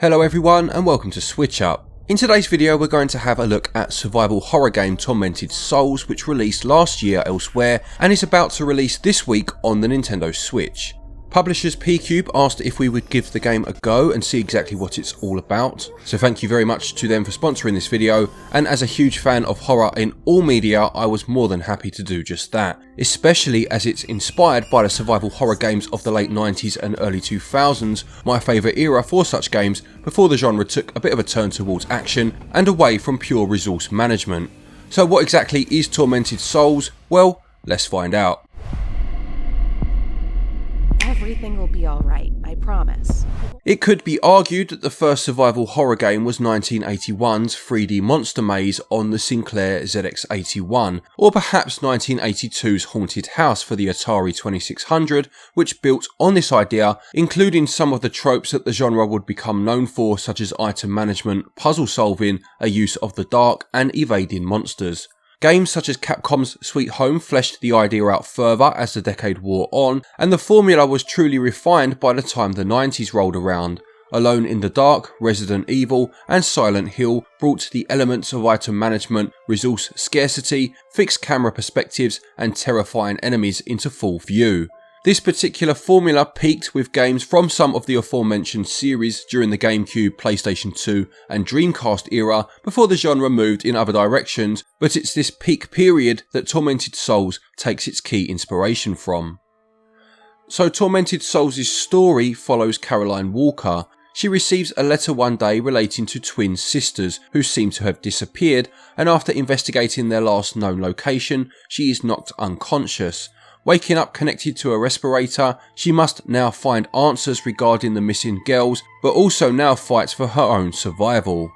Hello everyone and welcome to SwitchUp. In today's video we're going to have a look at survival horror game Tormented Souls, which released last year elsewhere and is about to release this week on the Nintendo Switch. Publishers P-Cube asked if we would give the game a go and see exactly what it's all about, so thank you very much to them for sponsoring this video, and as a huge fan of horror in all media I was more than happy to do just that, especially as it's inspired by the survival horror games of the late 90s and early 2000s, my favourite era for such games before the genre took a bit of a turn towards action and away from pure resource management. So what exactly is Tormented Souls? Well, let's find out. Everything will be alright, I promise. It could be argued that the first survival horror game was 1981's 3D Monster Maze on the Sinclair ZX81, or perhaps 1982's Haunted House for the Atari 2600, which built on this idea, including some of the tropes that the genre would become known for, such as item management, puzzle solving, a use of the dark, and evading monsters. Games such as Capcom's Sweet Home fleshed the idea out further as the decade wore on, and the formula was truly refined by the time the 90s rolled around. Alone in the Dark, Resident Evil, and Silent Hill brought the elements of item management, resource scarcity, fixed camera perspectives, and terrifying enemies into full view. This particular formula peaked with games from some of the aforementioned series during the GameCube, PlayStation 2 and Dreamcast era before the genre moved in other directions, but it's this peak period that Tormented Souls takes its key inspiration from. So Tormented Souls' story follows Caroline Walker. She receives a letter one day relating to twin sisters who seem to have disappeared, and after investigating their last known location, she is knocked unconscious. Waking up connected to a respirator, she must now find answers regarding the missing girls, but also now fights for her own survival.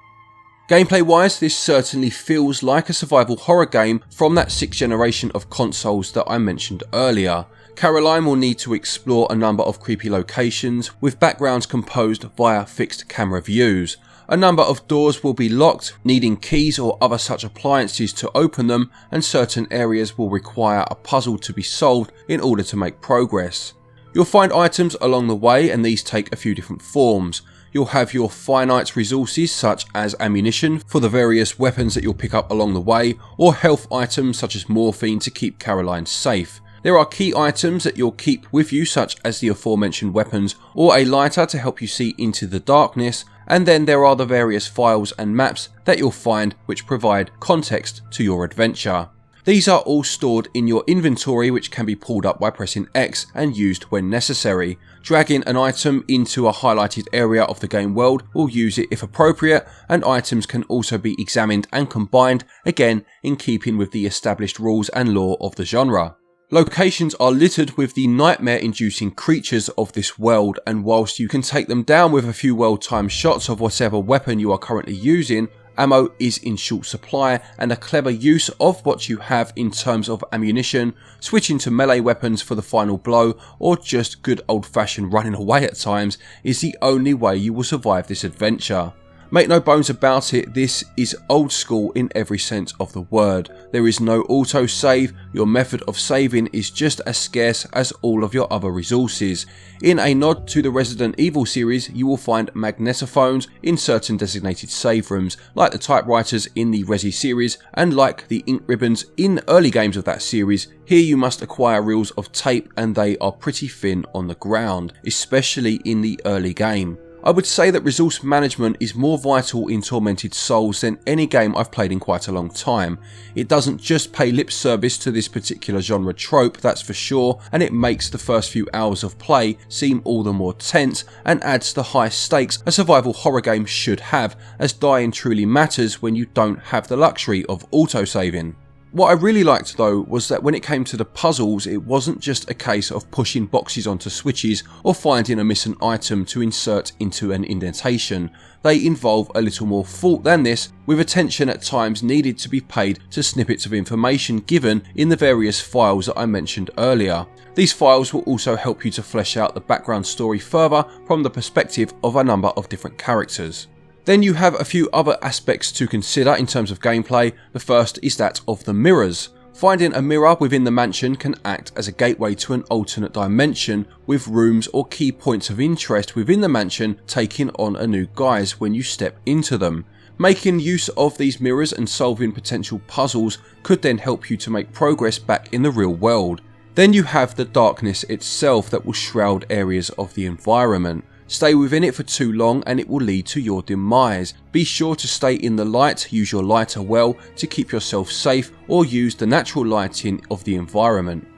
Gameplay wise, this certainly feels like a survival horror game from that 6th generation of consoles that I mentioned earlier. Caroline will need to explore a number of creepy locations with backgrounds composed via fixed camera views. A number of doors will be locked, needing keys or other such appliances to open them, and certain areas will require a puzzle to be solved in order to make progress. You'll find items along the way, and these take a few different forms. You'll have your finite resources such as ammunition for the various weapons that you'll pick up along the way, or health items such as morphine to keep Caroline safe. There are key items that you'll keep with you, such as the aforementioned weapons or a lighter to help you see into the darkness, and then there are the various files and maps that you'll find which provide context to your adventure. These are all stored in your inventory, which can be pulled up by pressing X and used when necessary. Dragging an item into a highlighted area of the game world will use it if appropriate, and items can also be examined and combined, again in keeping with the established rules and lore of the genre. Locations are littered with the nightmare-inducing creatures of this world, and whilst you can take them down with a few well-timed shots of whatever weapon you are currently using, ammo is in short supply, and a clever use of what you have in terms of ammunition, switching to melee weapons for the final blow, or just good old-fashioned running away at times, is the only way you will survive this adventure. Make no bones about it, this is old school in every sense of the word. There is no auto-save, your method of saving is just as scarce as all of your other resources. In a nod to the Resident Evil series, you will find magnetophones in certain designated save rooms, like the typewriters in the Resi series, and like the ink ribbons in early games of that series. Here you must acquire reels of tape, and they are pretty thin on the ground, especially in the early game. I would say that resource management is more vital in Tormented Souls than any game I've played in quite a long time. It doesn't just pay lip service to this particular genre trope, that's for sure, and it makes the first few hours of play seem all the more tense and adds the high stakes a survival horror game should have, as dying truly matters when you don't have the luxury of autosaving. What I really liked though was that when it came to the puzzles, it wasn't just a case of pushing boxes onto switches or finding a missing item to insert into an indentation. They involve a little more thought than this, with attention at times needed to be paid to snippets of information given in the various files that I mentioned earlier. These files will also help you to flesh out the background story further from the perspective of a number of different characters. Then you have a few other aspects to consider in terms of gameplay. The first is that of the mirrors. Finding a mirror within the mansion can act as a gateway to an alternate dimension, with rooms or key points of interest within the mansion taking on a new guise when you step into them. Making use of these mirrors and solving potential puzzles could then help you to make progress back in the real world. Then you have the darkness itself that will shroud areas of the environment. Stay within it for too long and it will lead to your demise. Be sure to stay in the light, use your lighter well to keep yourself safe, or use the natural lighting of the environment.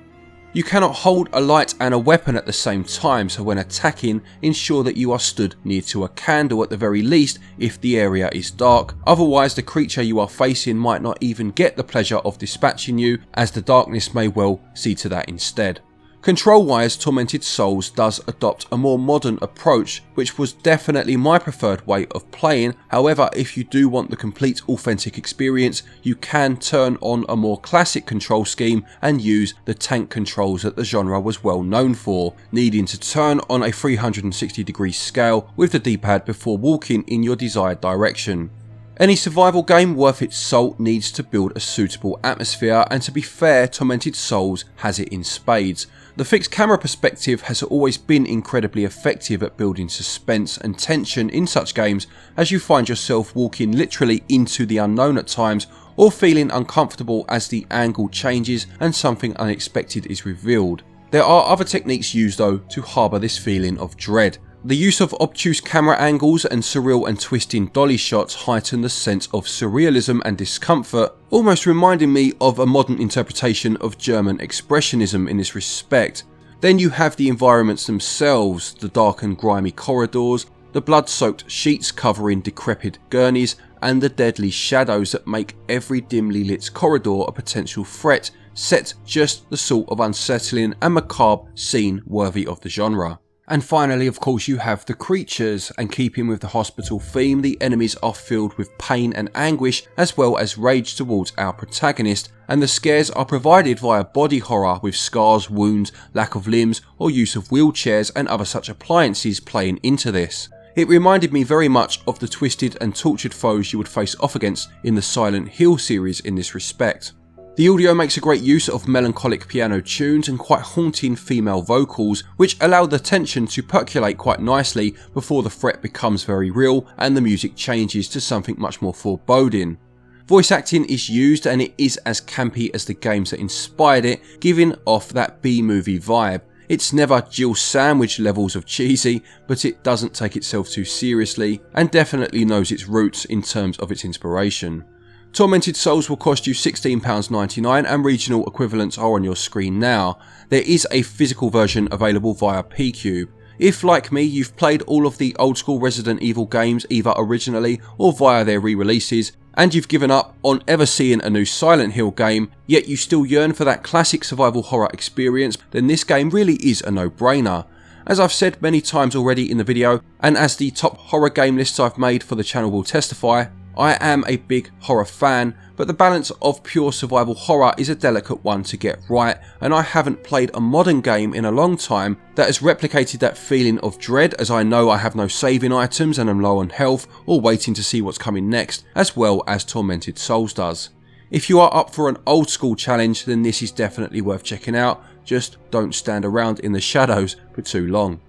You cannot hold a light and a weapon at the same time, so when attacking, ensure that you are stood near to a candle at the very least if the area is dark, otherwise the creature you are facing might not even get the pleasure of dispatching you, as the darkness may well see to that instead. Control wise, Tormented Souls does adopt a more modern approach, which was definitely my preferred way of playing. However, if you do want the complete authentic experience, you can turn on a more classic control scheme and use the tank controls that the genre was well known for, needing to turn on a 360-degree scale with the D-pad before walking in your desired direction. Any survival game worth its salt needs to build a suitable atmosphere, and to be fair, Tormented Souls has it in spades. The fixed camera perspective has always been incredibly effective at building suspense and tension in such games, as you find yourself walking literally into the unknown at times, or feeling uncomfortable as the angle changes and something unexpected is revealed. There are other techniques used though to harbour this feeling of dread. The use of obtuse camera angles and surreal and twisting dolly shots heighten the sense of surrealism and discomfort, almost reminding me of a modern interpretation of German expressionism in this respect. Then you have the environments themselves, the dark and grimy corridors, the blood-soaked sheets covering decrepit gurneys, and the deadly shadows that make every dimly lit corridor a potential threat, set just the sort of unsettling and macabre scene worthy of the genre. And finally, of course, you have the creatures, and keeping with the hospital theme, the enemies are filled with pain and anguish as well as rage towards our protagonist, and the scares are provided via body horror with scars, wounds, lack of limbs, or use of wheelchairs and other such appliances playing into this. It reminded me very much of the twisted and tortured foes you would face off against in the Silent Hill series in this respect. The audio makes a great use of melancholic piano tunes and quite haunting female vocals, which allow the tension to percolate quite nicely before the threat becomes very real and the music changes to something much more foreboding. Voice acting is used and it is as campy as the games that inspired it, giving off that B-movie vibe. It's never Jill Sandwich levels of cheesy, but it doesn't take itself too seriously and definitely knows its roots in terms of its inspiration. Tormented Souls will cost you £16.99 and regional equivalents are on your screen now. There is a physical version available via P-Cube. If, like me, you've played all of the old school Resident Evil games either originally or via their re-releases, and you've given up on ever seeing a new Silent Hill game, yet you still yearn for that classic survival horror experience, then this game really is a no-brainer. As I've said many times already in the video, and as the top horror game lists I've made for the channel will testify, I am a big horror fan, but the balance of pure survival horror is a delicate one to get right, and I haven't played a modern game in a long time that has replicated that feeling of dread, as I know I have no saving items and am low on health or waiting to see what's coming next, as well as Tormented Souls does. If you are up for an old school challenge, then this is definitely worth checking out, just don't stand around in the shadows for too long.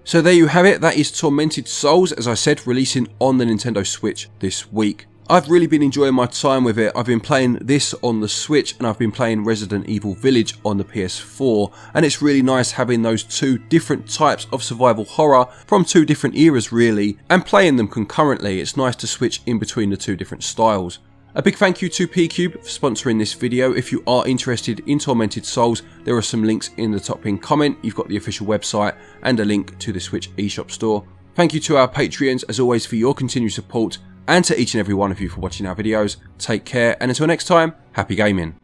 So there you have it, that is Tormented Souls, as I said, releasing on the Nintendo Switch this week. I've really been enjoying my time with it. I've been playing this on the Switch and I've been playing Resident Evil Village on the PS4, and it's really nice having those two different types of survival horror from two different eras really, and playing them concurrently. It's nice to switch in between the two different styles. A big thank you to P-Cube for sponsoring this video. If you are interested in Tormented Souls, there are some links in the top pinned comment. You've got the official website and a link to the Switch eShop store. Thank you to our Patreons as always for your continued support, and to each and every one of you for watching our videos. Take care, and until next time, happy gaming.